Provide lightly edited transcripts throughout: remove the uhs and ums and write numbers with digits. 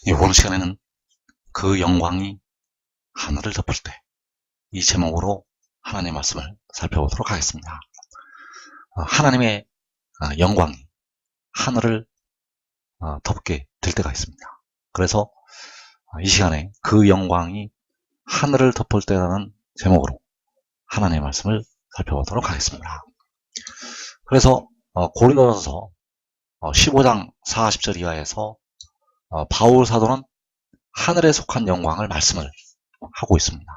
이번 시간에는 그 영광이 하늘을 덮을 때, 이 제목으로 하나님의 말씀을 살펴보도록 하겠습니다. 하나님의 영광이 하늘을 덮게 될 때가 있습니다. 그래서 이 시간에 그 영광이 하늘을 덮을 때라는 제목으로 하나님의 말씀을 살펴보도록 하겠습니다. 그래서 고린도전서 15장 40절 이하에서 바울 사도는 하늘에 속한 영광을 말씀을 하고 있습니다.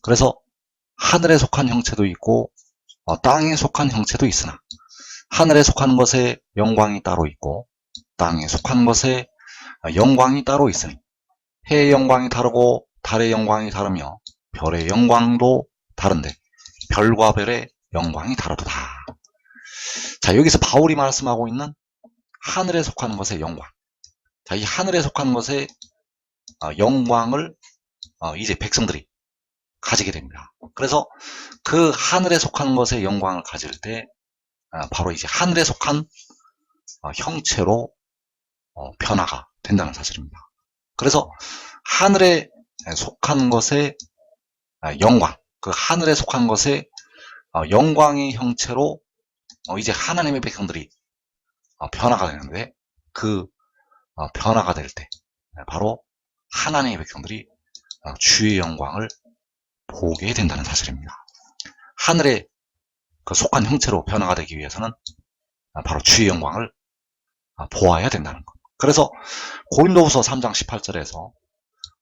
그래서 하늘에 속한 형체도 있고 땅에 속한 형체도 있으나 하늘에 속한 것에 영광이 따로 있고 땅에 속한 것에 영광이 따로 있으니 해의 영광이 다르고 달의 영광이 다르며 별의 영광도 다른데 별과 별의 영광이 다르도다. 자, 여기서 바울이 말씀하고 있는 하늘에 속한 것의 영광. 자, 이 하늘에 속한 것의 영광을 이제 백성들이 가지게 됩니다. 그래서 그 하늘에 속한 것의 영광을 가질 때 바로 이제 하늘에 속한 형체로 변화가 된다는 사실입니다. 그래서 하늘에 속한 것의 영광, 그 하늘에 속한 것의 영광의 형체로 이제 하나님의 백성들이 변화가 되는데, 그 변화가 될 때 바로 하나님의 백성들이 주의 영광을 보게 된다는 사실입니다. 하늘에 속한 형체로 변화가 되기 위해서는 바로 주의 영광을 보아야 된다는 것. 그래서 고린도후서 3장 18절에서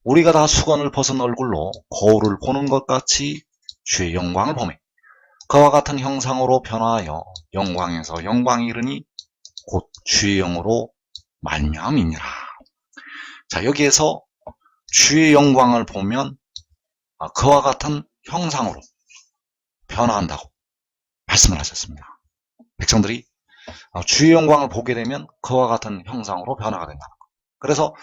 우리가 다 수건을 벗은 얼굴로 거울을 보는 것 같이 주의 영광을 보매 그와 같은 형상으로 변화하여 영광에서 영광이 이르니 곧 주의 영으로 말미암이니라. 자, 여기에서 주의 영광을 보면 그와 같은 형상으로 변화한다고 말씀을 하셨습니다. 백성들이 주의 영광을 보게 되면 그와 같은 형상으로 변화가 된다는 것. 그래서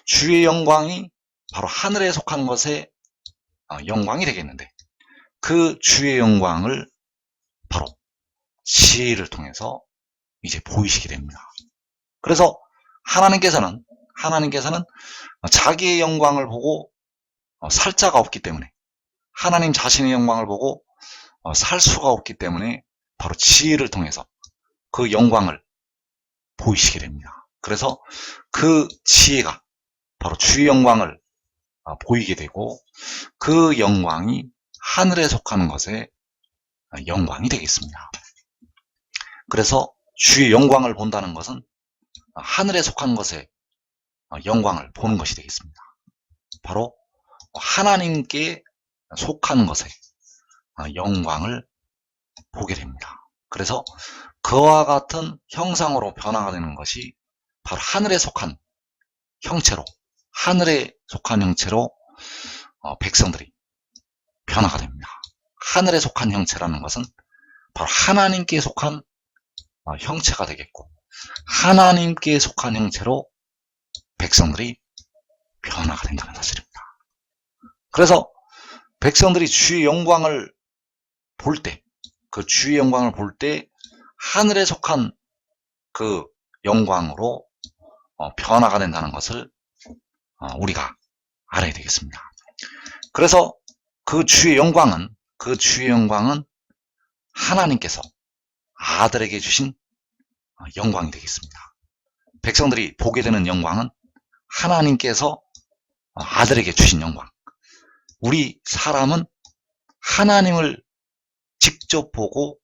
주의 영광이 바로 하늘에 속한 것의 영광이 되겠는데, 그 주의 영광을 바로 지혜를 통해서 이제 보이시게 됩니다. 그래서 하나님께서는 자기의 영광을 보고 살 자가 없기 때문에, 하나님 자신의 영광을 보고 살 수가 없기 때문에 바로 지혜를 통해서 그 영광을 보이시게 됩니다. 그래서 그 지혜가 바로 주의 영광을 보이게 되고, 그 영광이 하늘에 속하는 것의 영광이 되겠습니다. 그래서 주의 영광을 본다는 것은 하늘에 속한 것의 영광을 보는 것이 되겠습니다. 바로 하나님께 속한 것의 영광을 보게 됩니다. 그래서 그와 같은 형상으로 변화가 되는 것이 바로 하늘에 속한 형체로, 백성들이 변화가 됩니다. 하늘에 속한 형체라는 것은 바로 하나님께 속한 형체가 되겠고, 하나님께 속한 형체로 백성들이 변화가 된다는 사실입니다. 그래서 백성들이 주의 영광을 볼 때, 그 주의 영광을 볼 때 하늘에 속한 그 영광으로 변화가 된다는 것을 우리가 알아야 되겠습니다. 그래서 그 주의 영광은 하나님께서 아들에게 주신 영광이 되겠습니다. 백성들이 보게 되는 영광은 하나님께서 아들에게 주신 영광. 우리 사람은 하나님을 직접 보고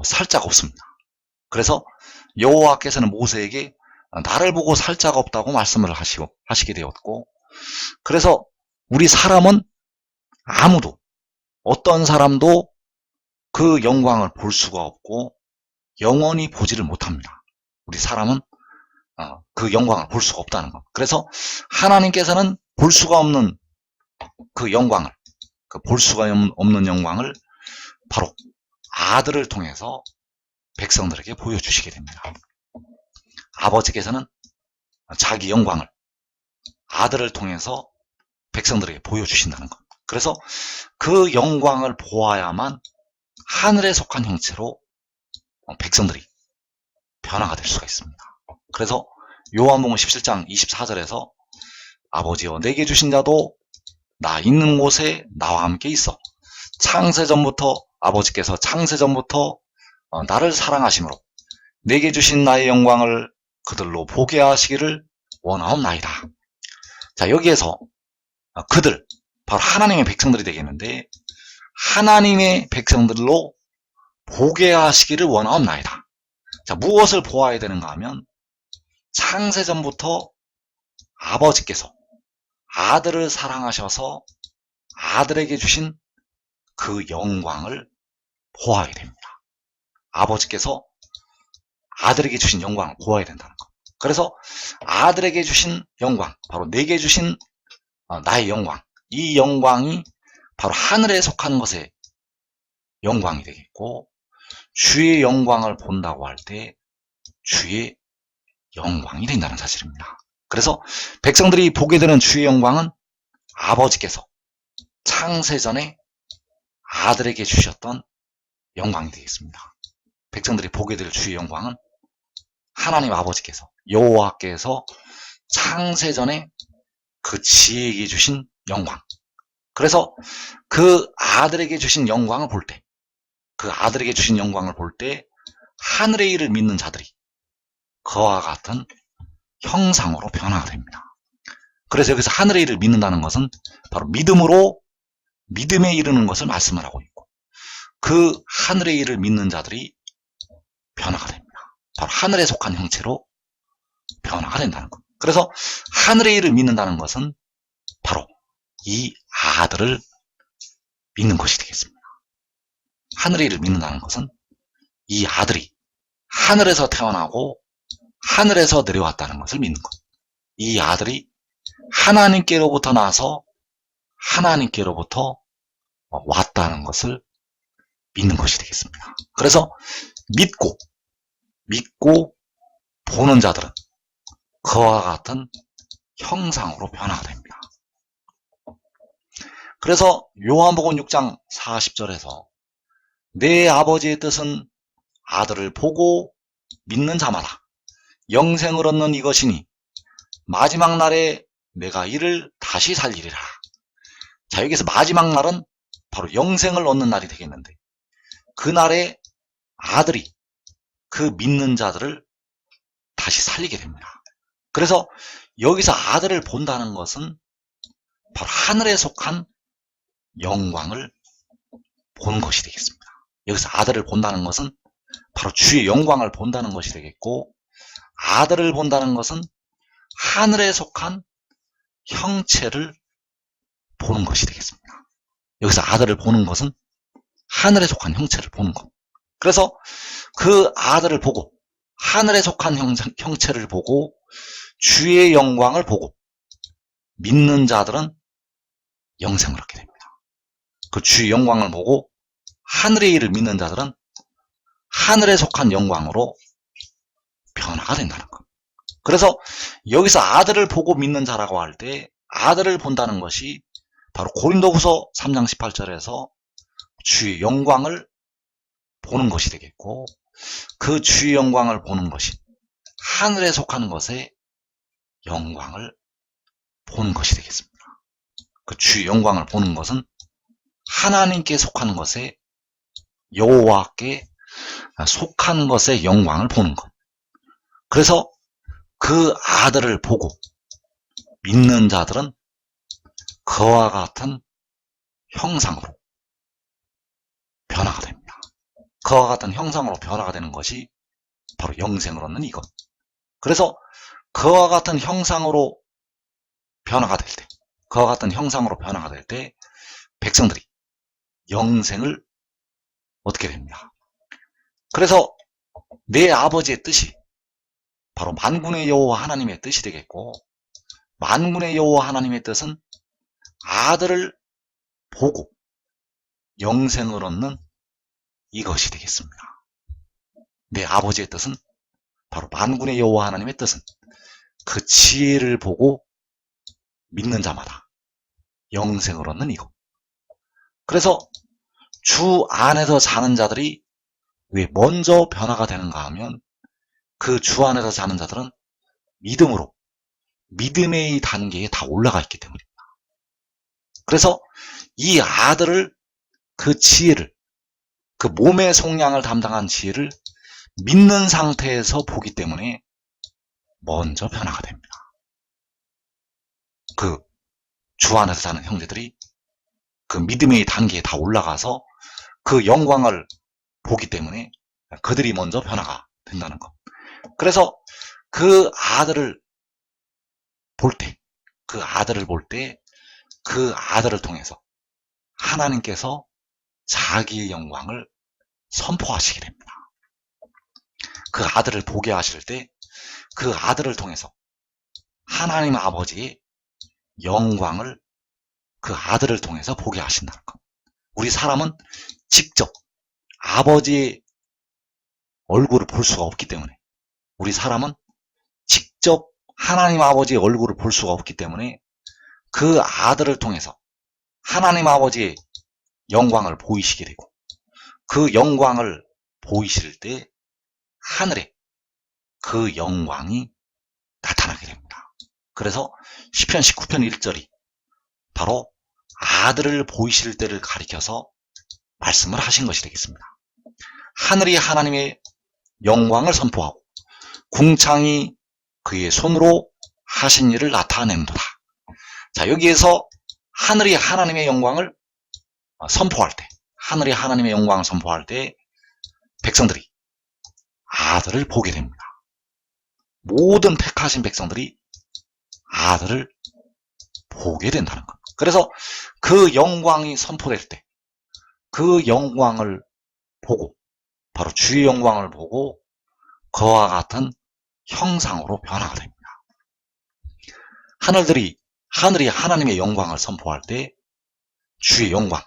살 자가 없습니다. 그래서 여호와께서는 모세에게 나를 보고 살 자가 없다고 말씀을 하시게 되었고, 그래서 우리 사람은 아무도, 어떤 사람도 그 영광을 볼 수가 없고 영원히 보지를 못합니다. 우리 사람은 그 영광을 볼 수가 없다는 것. 그래서 하나님께서는 볼 수가 없는 그 영광을, 볼 수가 없는 영광을 바로 아들을 통해서 백성들에게 보여주시게 됩니다. 아버지께서는 자기 영광을 아들을 통해서 백성들에게 보여주신다는 것. 그래서 그 영광을 보아야만 하늘에 속한 형체로 백성들이 변화가 될 수가 있습니다. 그래서 요한복음 17장 24절에서 아버지여 내게 주신 자도 나 있는 곳에 나와 함께 있어. 창세전부터 아버지께서 창세전부터 나를 사랑하심으로 내게 주신 나의 영광을 그들로 보게 하시기를 원하옵나이다. 자, 여기에서 그들 바로 하나님의 백성들이 되겠는데 하나님의 백성들로 보게 하시기를 원하옵나이다. 자, 무엇을 보아야 되는가 하면 창세전부터 아버지께서 아들을 사랑하셔서 아들에게 주신 그 영광을 보아야 됩니다. 아버지께서 아들에게 주신 영광을 보아야 된다는 것. 그래서 아들에게 주신 영광, 바로 내게 주신 나의 영광, 이 영광이 바로 하늘에 속한 것의 영광이 되겠고 주의 영광을 본다고 할 때 주의 영광이 된다는 사실입니다. 그래서 백성들이 보게 되는 주의 영광은 아버지께서 창세전에 아들에게 주셨던 영광이 되겠습니다. 백성들이 보게 될 주의 영광은 하나님 아버지께서 여호와께서 창세전에 그 지혜에게 주신 영광. 그래서 그 아들에게 주신 영광을 볼 때, 그 아들에게 주신 영광을 볼 때 하늘의 일을 믿는 자들이 그와 같은 형상으로 변화가 됩니다. 그래서 여기서 하늘의 일을 믿는다는 것은 바로 믿음으로 믿음에 이르는 것을 말씀을 하고 있고 그 하늘의 일을 믿는 자들이 변화가 됩니다. 바로 하늘에 속한 형체로 변화가 된다는 것. 그래서 하늘의 일을 믿는다는 것은 바로 이 아들을 믿는 것이 되겠습니다. 하늘의 일을 믿는다는 것은 이 아들이 하늘에서 태어나고 하늘에서 내려왔다는 것을 믿는 것. 이 아들이 하나님께로부터 나서 하나님께로부터 왔다는 것을 믿는 것이 되겠습니다. 그래서 믿고 보는 자들은 그와 같은 형상으로 변화가 됩니다. 그래서 요한복음 6장 40절에서 내 아버지의 뜻은 아들을 보고 믿는 자마다 영생을 얻는 이것이니 마지막 날에 내가 이를 다시 살리리라. 자, 여기서 마지막 날은 바로 영생을 얻는 날이 되겠는데 그날에 아들이 그 믿는 자들을 다시 살리게 됩니다. 그래서 여기서 아들을 본다는 것은 바로 하늘에 속한 영광을 보는 것이 되겠습니다. 여기서 아들을 본다는 것은 바로 주의 영광을 본다는 것이 되겠고 아들을 본다는 것은 하늘에 속한 형체를 보는 것이 되겠습니다. 여기서 아들을 보는 것은 하늘에 속한 형체를 보는 것. 그래서 그 아들을 보고 하늘에 속한 형체를 보고 주의 영광을 보고 믿는 자들은 영생을 얻게 됩니다. 그 주의 영광을 보고 하늘의 일을 믿는 자들은 하늘에 속한 영광으로 변화가 된다는 것. 그래서 여기서 아들을 보고 믿는 자라고 할 때 아들을 본다는 것이 바로 고린도후서 3장 18절에서 주의 영광을 보는 것이 되겠고 그 주의 영광을 보는 것이 하늘에 속하는 것의 영광을 보는 것이 되겠습니다. 그 주의 영광을 보는 것은 하나님께 속하는 것의 여호와께 속한 것의 영광을 보는 것. 그래서 그 아들을 보고 믿는 자들은 그와 같은 형상으로 변화가 됩니다. 그와 같은 형상으로 변화가 되는 것이 바로 영생을 얻는 이것. 그래서 그와 같은 형상으로 변화가 될 때, 그와 같은 형상으로 변화가 될 때 백성들이 영생을 얻게 됩니다. 그래서 내 아버지의 뜻이 바로 만군의 여호와 하나님의 뜻이 되겠고 만군의 여호와 하나님의 뜻은 아들을 보고 영생을 얻는 이것이 되겠습니다. 내 아버지의 뜻은 바로 만군의 여호와 하나님의 뜻은 그 지혜를 보고 믿는 자마다 영생을 얻는 이것. 그래서 주 안에서 사는 자들이 왜 먼저 변화가 되는가 하면 그 주 안에서 사는 자들은 믿음으로, 믿음의 단계에 다 올라가 있기 때문입니다. 그래서 이 아들을, 그 지혜를, 그 몸의 속량을 담당한 지혜를 믿는 상태에서 보기 때문에 먼저 변화가 됩니다. 그 주 안에서 사는 형제들이 그 믿음의 단계에 다 올라가서 그 영광을 보기 때문에 그들이 먼저 변화가 된다는 것. 그래서 그 아들을 볼 때, 그 아들을 볼 때, 그 아들을 통해서 하나님께서 자기의 영광을 선포하시게 됩니다. 그 아들을 보게 하실 때, 그 아들을 통해서 하나님 아버지의 영광을 그 아들을 통해서 보게 하신다는 것. 우리 사람은 직접 아버지의 얼굴을 볼 수가 없기 때문에, 우리 사람은 직접 하나님 아버지의 얼굴을 볼 수가 없기 때문에 그 아들을 통해서 하나님 아버지의 영광을 보이시게 되고, 그 영광을 보이실 때 하늘에 그 영광이 나타나게 됩니다. 그래서 시편 19편 1절이 바로 아들을 보이실 때를 가리켜서 말씀을 하신 것이 되겠습니다. 하늘이 하나님의 영광을 선포하고 궁창이 그의 손으로 하신 일을 나타낸도다. 자, 여기에서 하늘이 하나님의 영광을 선포할 때, 하늘이 하나님의 영광을 선포할 때 백성들이 아들을 보게 됩니다. 모든 택하신 백성들이 아들을 보게 된다는 것. 그래서 그 영광이 선포될 때, 그 영광을 보고, 바로 주의 영광을 보고 그와 같은 형상으로 변화가 됩니다. 하늘이 하나님의 영광을 선포할 때 주의 영광,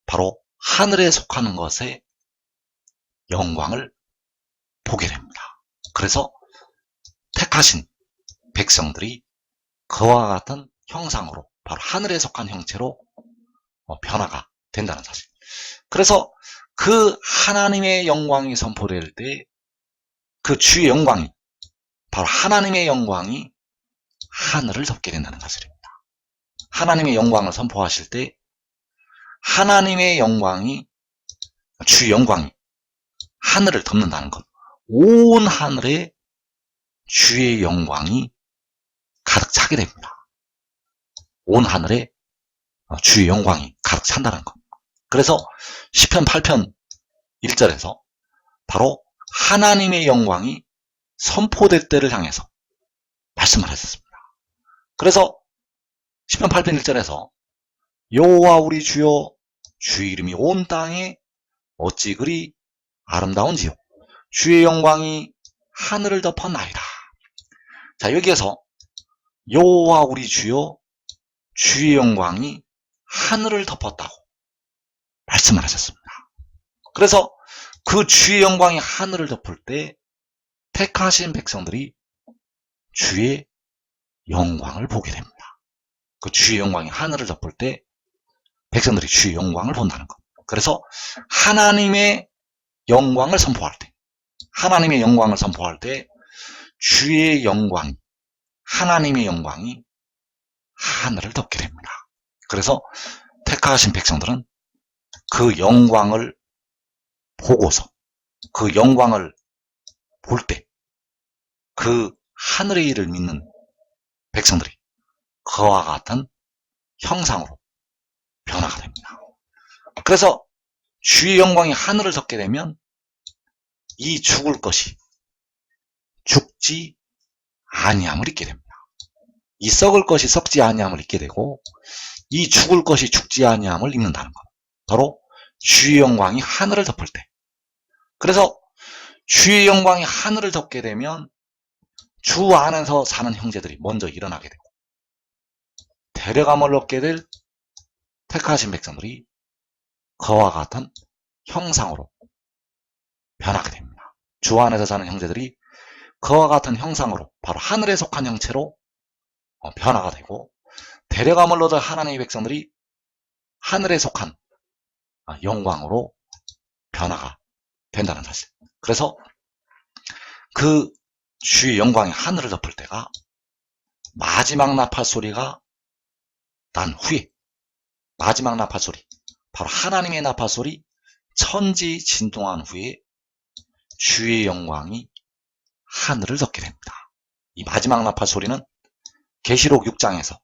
바로 하늘에 속하는 것의 영광을 보게 됩니다. 그래서 택하신 백성들이 그와 같은 형상으로, 바로 하늘에 속한 형체로 변화가 된다는 사실. 그래서 그 하나님의 영광이 선포될 때 그 주의 영광이, 바로 하나님의 영광이 하늘을 덮게 된다는 사실입니다. 하나님의 영광을 선포하실 때 하나님의 영광이, 주의 영광이 하늘을 덮는다는 것. 온 하늘에 주의 영광이 가득 차게 됩니다. 온 하늘에 주의 영광이 가득 찬다는 것. 그래서 시편 8편 1절에서 바로 하나님의 영광이 선포될 때를 향해서 말씀을 하셨습니다. 그래서 시편 8편 1절에서 여호와 우리 주여, 주의 이름이 온 땅에 어찌 그리 아름다운지요, 주의 영광이 하늘을 덮었나이다. 자, 여기에서 여호와 우리 주여, 주의 영광이 하늘을 덮었다고 말씀을 하셨습니다. 그래서 그 주의 영광이 하늘을 덮을 때 택하신 백성들이 주의 영광을 보게 됩니다. 그 주의 영광이 하늘을 덮을 때 백성들이 주의 영광을 본다는 것. 그래서 하나님의 영광을 선포할 때, 하나님의 영광을 선포할 때 주의 영광, 하나님의 영광이 하늘을 덮게 됩니다. 그래서 택하신 백성들은 그 영광을 보고서, 그 영광을 볼 때 그 하늘의 일을 믿는 백성들이 그와 같은 형상으로 변화가 됩니다. 그래서 주의 영광이 하늘을 덮게 되면 이 죽을 것이 죽지 아니함을 잊게 됩니다. 이 썩을 것이 썩지 아니함을 잊게 되고, 이 죽을 것이 죽지 아니함을 잊는다는 것. 바로 주의 영광이 하늘을 덮을 때. 그래서 주의 영광이 하늘을 덮게 되면 주 안에서 사는 형제들이 먼저 일어나게 되고, 데려감을 얻게 될 택하신 백성들이 그와 같은 형상으로 변하게 됩니다. 주 안에서 사는 형제들이 그와 같은 형상으로, 바로 하늘에 속한 형체로 변화가 되고, 데려감을 얻을 하나님의 백성들이 하늘에 속한 영광으로 변화가 된다는 사실. 그래서 그 주의 영광이 하늘을 덮을 때가 마지막 나팔 소리가 난 후에, 마지막 나팔 소리, 바로 하나님의 나팔 소리, 천지 진동한 후에 주의 영광이 하늘을 덮게 됩니다. 이 마지막 나팔 소리는 계시록 6장에서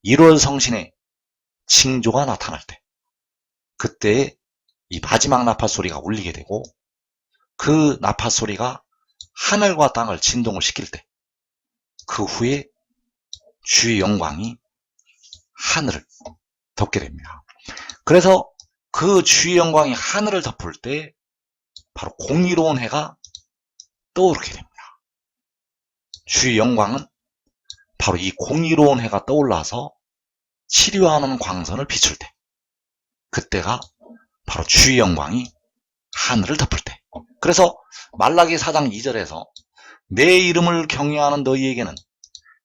1월 성신의 징조가 나타날 때, 그때에 이 마지막 나팔 소리가 울리게 되고, 그 나팔 소리가 하늘과 땅을 진동을 시킬 때, 그 후에 주의 영광이 하늘을 덮게 됩니다. 그래서 그 주의 영광이 하늘을 덮을 때 바로 공의로운 해가 떠오르게 됩니다. 주의 영광은 바로 이 공의로운 해가 떠올라서 치료하는 광선을 비출 때, 그때가 바로 주의 영광이 하늘을 덮을 때. 그래서 말라기 4장 2절에서 내 이름을 경외하는 너희에게는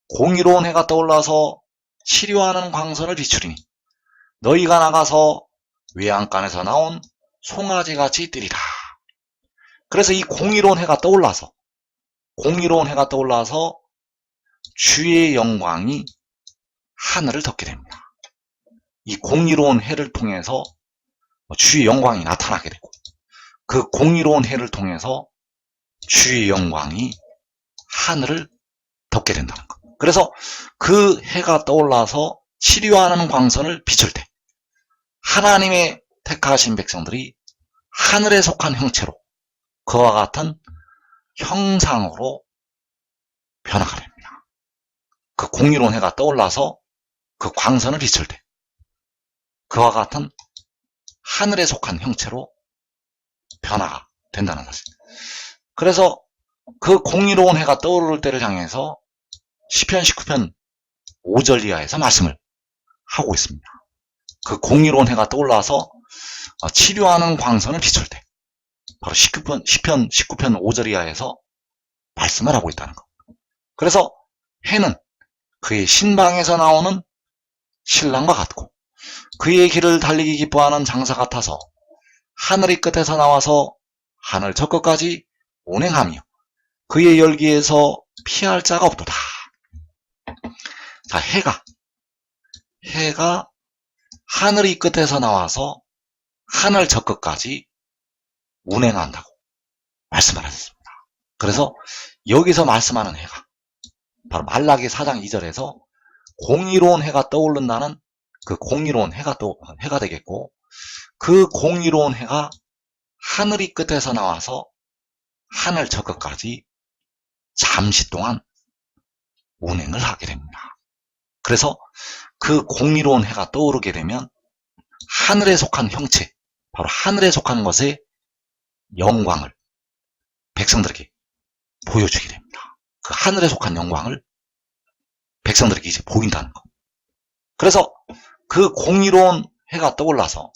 공의로운 해가 떠올라서 치료하는 광선을 비추리니 너희가 나가서 외양간에서 나온 송아지같이 뛰리라. 그래서 이 공의로운 해가 떠올라서 주의 영광이 하늘을 덮게 됩니다. 이 공의로운 해를 통해서 주의 영광이 나타나게 되고, 그 공의로운 해를 통해서 주의 영광이 하늘을 덮게 된다는 것. 그래서 그 해가 떠올라서 치료하는 광선을 비출 때 하나님의 택하신 백성들이 하늘에 속한 형체로 그와 같은 형상으로 변화가 됩니다. 그 공의로운 해가 떠올라서 그 광선을 비출 때 그와 같은 하늘에 속한 형체로 변화가 된다는 것입니다. 그래서 그 공의로운 해가 떠오를 때를 향해서 시편 19편 5절 이하에서 말씀을 하고 있습니다. 그 공의로운 해가 떠올라서 치료하는 광선을 비출 때 바로 시편 19편 5절 이하에서 말씀을 하고 있다는 것. 그래서 해는 그의 신방에서 나오는 신랑과 같고 그의 길을 달리기 기뻐하는 장사 같아서 하늘의 끝에서 나와서 하늘 저 끝까지 운행하며 그의 열기에서 피할 자가 없도다. 자, 해가 하늘의 끝에서 나와서 하늘 저 끝까지 운행한다고 말씀을 하셨습니다. 그래서 여기서 말씀하는 해가 바로 말라기 4장 2절에서 공의로운 해가 떠오른다는 그 공의로운 해가 되겠고, 그 공의로운 해가 하늘의 끝에서 나와서 하늘 저 끝까지 잠시 동안 운행을 하게 됩니다. 그래서 그 공의로운 해가 떠오르게 되면 하늘에 속한 형체, 바로 하늘에 속한 것의 영광을 백성들에게 보여주게 됩니다. 그 하늘에 속한 영광을 백성들에게 이제 보인다는 것. 그래서 그 공의로운 해가 떠올라서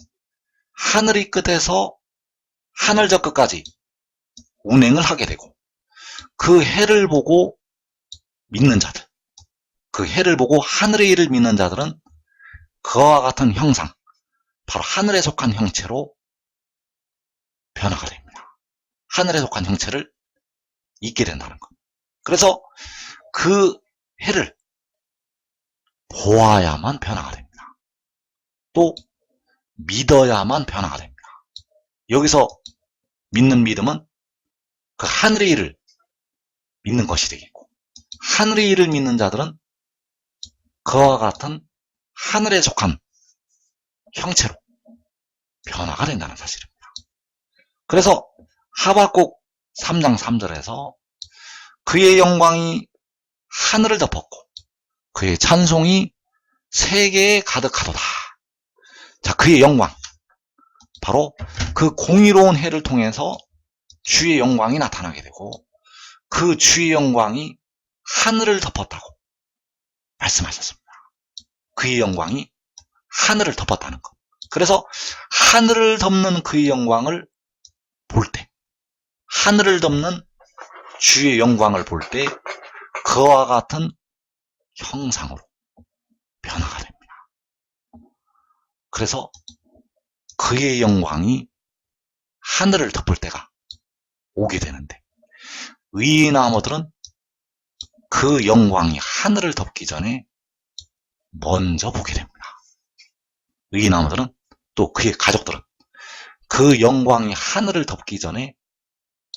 하늘의 끝에서 하늘 저 끝까지 운행을 하게 되고, 그 해를 보고 믿는 자들, 그 해를 보고 하늘의 일을 믿는 자들은 그와 같은 형상, 바로 하늘에 속한 형체로 변화가 됩니다. 하늘에 속한 형체를 잊게 된다는 것. 그래서 그 해를 보아야만 변화가 됩니다. 또 믿어야만 변화가 됩니다. 여기서 믿는 믿음은 그 하늘의 일을 믿는 것이 되겠고, 하늘의 일을 믿는 자들은 그와 같은 하늘에 속한 형체로 변화가 된다는 사실입니다. 그래서 하박국 3장 3절에서 그의 영광이 하늘을 덮었고 그의 찬송이 세계에 가득하도다. 자, 그의 영광, 바로 그 공의로운 해를 통해서 주의 영광이 나타나게 되고, 그 주의 영광이 하늘을 덮었다고 말씀하셨습니다. 그의 영광이 하늘을 덮었다는 것. 그래서 하늘을 덮는 그의 영광을 볼 때, 하늘을 덮는 주의 영광을 볼 때 그와 같은 형상으로 변화가 됩니다. 그래서 그의 영광이 하늘을 덮을 때가 오게 되는데, 의인 나머들은 그 영광이 하늘을 덮기 전에 먼저 보게 됩니다. 의인나무들은 또 그의 가족들은 그 영광이 하늘을 덮기 전에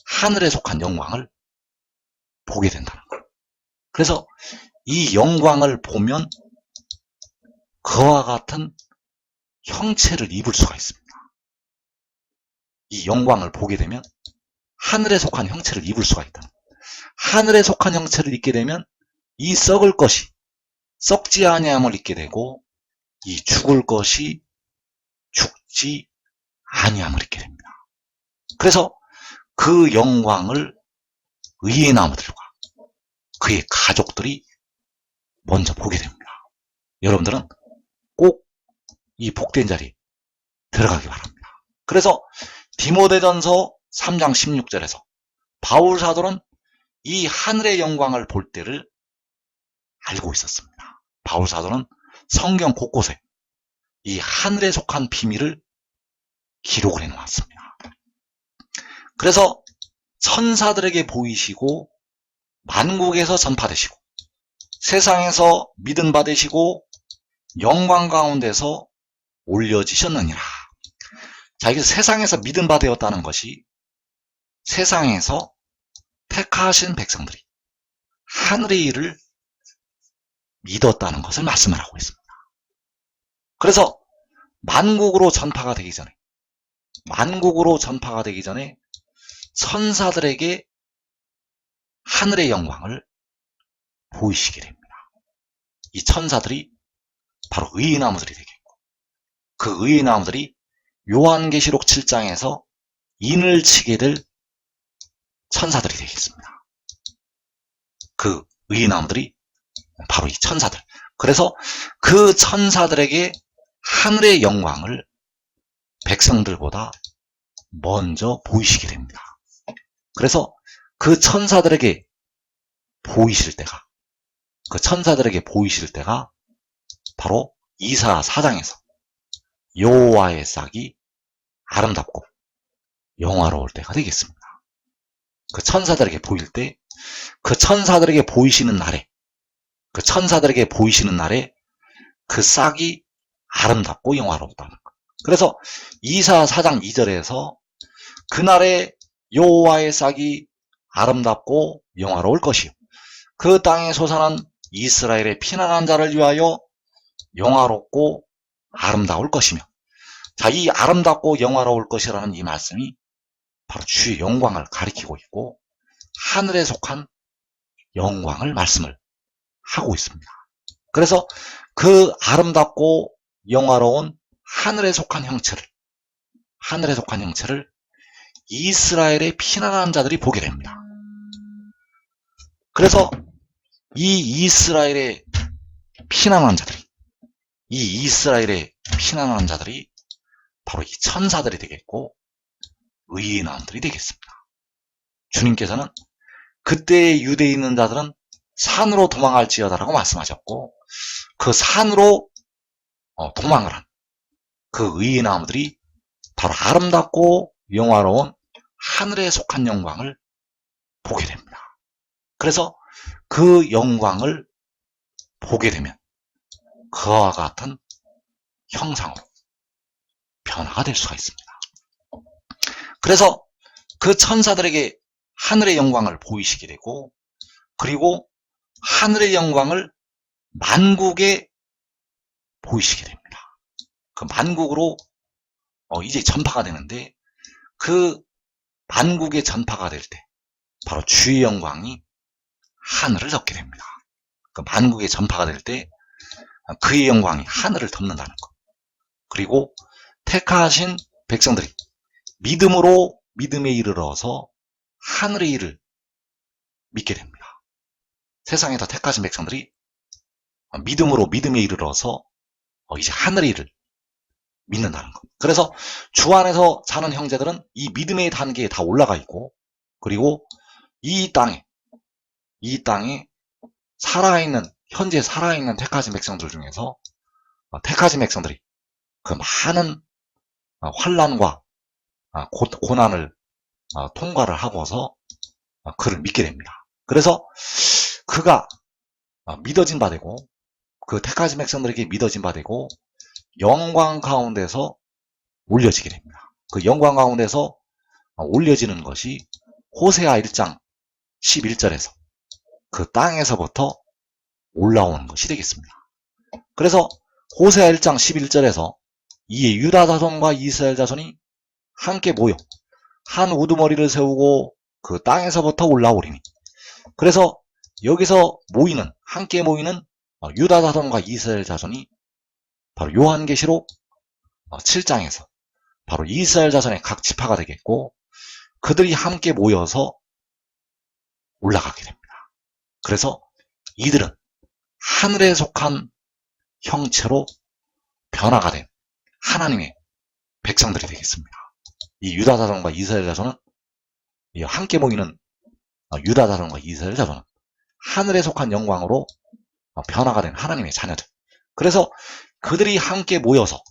하늘에 속한 영광을 보게 된다는 거예요. 그래서 이 영광을 보면 그와 같은 형체를 입을 수가 있습니다. 이 영광을 보게 되면 하늘에 속한 형체를 입을 수가 있다. 하늘에 속한 형체를 입게 되면 이 썩을 것이 썩지 아니함을 입게 되고 이 죽을 것이 죽지 아니함을 입게 됩니다. 그래서 그 영광을 의의 나무들과 그의 가족들이 먼저 보게 됩니다. 여러분들은 꼭 이 복된 자리에 들어가기 바랍니다. 그래서 디모데전서 3장 16절에서 바울 사도는 이 하늘의 영광을 볼 때를 알고 있었습니다. 바울 사도는 성경 곳곳에 이 하늘에 속한 비밀을 기록을 해놓았습니다. 그래서 천사들에게 보이시고 만국에서 전파되시고 세상에서 믿음 받으시고 영광 가운데서 올려지셨느니라. 자, 여기서 세상에서 믿음 받으었다는 것이 세상에서 택하신 백성들이 하늘의 일을 믿었다는 것을 말씀을 하고 있습니다. 그래서 만국으로 전파가 되기 전에 천사들에게 하늘의 영광을 보이시게 됩니다. 이 천사들이 바로 의의 나무들이 되겠고 그 의의 나무들이 요한계시록 7장에서 인을 치게 될 천사들이 되겠습니다. 그 의의 나무들이 바로 이 천사들. 그래서 그 천사들에게 하늘의 영광을 백성들보다 먼저 보이시게 됩니다. 그래서 그 천사들에게 보이실 때가 바로 이사 4장에서 여호와의 싹이 아름답고 영화로울 때가 되겠습니다. 그 천사들에게 보일 때, 그 천사들에게 보이시는 날에 그 싹이 아름답고 영화롭다는 것. 그래서 이사 4장 2절에서 그날에 여호와의 싹이 아름답고 영화로울 것이요 그 땅에 솟아난 이스라엘의 피난한 자를 위하여 영화롭고 아름다울 것이며, 자, 이 아름답고 영화로울 것이라는 이 말씀이 바로 주의 영광을 가리키고 있고 하늘에 속한 영광을 말씀을 하고 있습니다. 그래서 그 아름답고 영화로운 하늘에 속한 형체를 이스라엘의 피난한 자들이 보게 됩니다. 그래서 이 이스라엘의 피난한 자들이 바로 이 천사들이 되겠고 의의 나무들이 되겠습니다. 주님께서는 그때의 유대에 있는 자들은 산으로 도망할지어다라고 말씀하셨고 그 산으로 도망을 한 그 의의 나무들이 바로 아름답고 영화로운 하늘에 속한 영광을 보게 됩니다. 그래서 그 영광을 보게 되면 그와 같은 형상으로 변화가 될 수가 있습니다. 그래서 그 천사들에게 하늘의 영광을 보이시게 되고 그리고 하늘의 영광을 만국에 보이시게 됩니다. 그 만국으로 이제 전파가 되는데 그 만국에 전파가 될 때 바로 주의 영광이 하늘을 덮게 됩니다. 그 만국에 전파가 될 때 그의 영광이 하늘을 덮는다는 것. 그리고 택하신 백성들이 믿음에 이르러서 하늘의 일을 믿게 됩니다. 세상에서 택하신 백성들이 믿음에 이르러서 이제 하늘의 일을 믿는다는 것. 그래서 주 안에서 사는 형제들은 이 믿음의 단계에 다 올라가 있고 그리고 이 땅에 현재 살아있는 택하신 백성들 중에서 택하신 백성들이 그 많은 환난과 고난을 통과를 하고서 그를 믿게 됩니다. 그래서 그가 믿어진 바 되고 그 택하신 백성들에게 믿어진 바 되고 영광 가운데서 올려지게 됩니다. 그 영광 가운데서 올려지는 것이 호세아 1장 11절에서 그 땅에서부터 올라오는 것이 되겠습니다. 그래서 호세아 1장 11절에서 이 유다 자손과 이스라엘 자손이 함께 모여 한 우두머리를 세우고 그 땅에서부터 올라오리니, 그래서 여기서 모이는, 함께 모이는 유다 자손과 이스라엘 자손이 바로 요한계시록 7장에서 바로 이스라엘 자손의 각 지파가 되겠고, 그들이 함께 모여서 올라가게 됩니다. 그래서 이들은 하늘에 속한 형체로 변화가 된 하나님의 백성들이 되겠습니다. 이 유다 자손과 이스라엘 자손은, 함께 모이는 유다 자손과 이스라엘 자손은 하늘에 속한 영광으로 변화가 된 하나님의 자녀들. 그래서 그들이 함께 모여서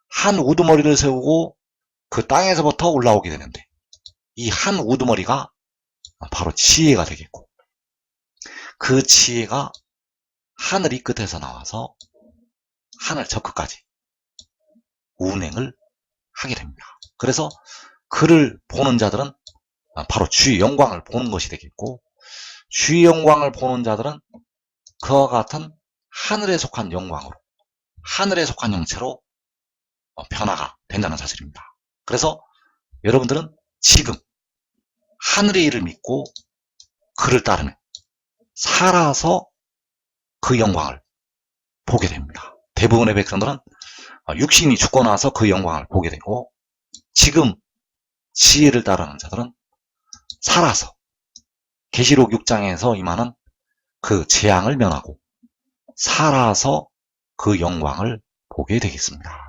한 우두머리를 세우고 그 땅에서부터 올라오게 되는데, 이 한 우두머리가 바로 지혜가 되겠고, 그 지혜가 하늘 이 끝에서 나와서 하늘 저 끝까지 운행을 하게 됩니다. 그래서 그를 보는 자들은 바로 주의 영광을 보는 것이 되겠고, 주의 영광을 보는 자들은 그와 같은 하늘에 속한 영광으로, 하늘에 속한 형체로 변화가 된다는 사실입니다. 그래서 여러분들은 지금 하늘의 일을 믿고 그를 따르면 살아서 그 영광을 보게 됩니다. 대부분의 백성들은 육신이 죽고 나서 그 영광을 보게 되고, 지금 지혜를 따르는 자들은 살아서 계시록 6장에서 임하는 그 재앙을 면하고 살아서 그 영광을 보게 되겠습니다.